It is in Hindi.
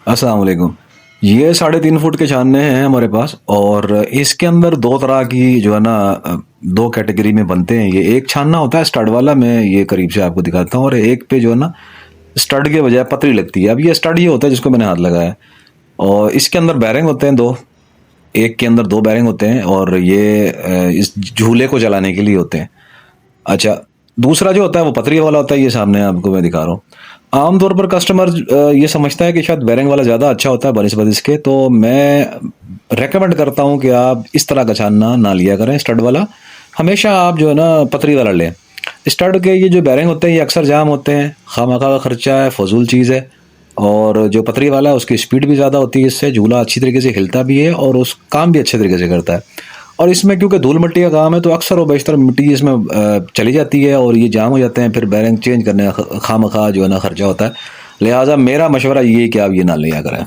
अस्सलाम वालेकुम। ये 3.5 फुट के छानने हैं हमारे पास और इसके अंदर दो तरह की जो है ना दो कैटेगरी में बनते हैं। ये एक छानना होता है स्टड वाला, मैं ये करीब से आपको दिखाता हूँ, और एक पे जो है ना स्टड के बजाय पतरी लगती है। अब ये स्टड ही होता है जिसको मैंने हाथ लगाया है, और इसके अंदर बैरिंग होते हैं दो। एक के अंदर दो बैरिंग होते हैं और ये इस झूले को चलाने के लिए होते हैं। अच्छा, दूसरा जो होता है वो पतरी वाला होता है, ये सामने आपको मैं दिखा रहा हूँ। आमतौर पर कस्टमर ये समझता है कि शायद बेरिंग वाला ज़्यादा अच्छा होता है बनिस्बत इसके, तो मैं रेकमेंड करता हूँ कि आप इस तरह का छानना ना लिया करें स्टड वाला। हमेशा आप जो है ना पतरी वाला लें। स्टड के ये जो बेरिंग होते हैं ये अक्सर जाम होते हैं, खामखा का खर्चा है, फजूल चीज़ है। और जो पतरी वाला है उसकी स्पीड भी ज़्यादा होती है, इससे झूला अच्छी तरीके से हिलता भी है और उस काम भी अच्छे तरीके से करता है। और इसमें क्योंकि धूल मिट्टी का काम है तो अक्सर व बेशतर मिट्टी इसमें चली जाती है और ये जाम हो जाते हैं, फिर बैरिंग चेंज करने का खामखा जो है ना खर्चा होता है। लिहाजा मेरा मशवरा ये है कि आप ये ना लिया करें।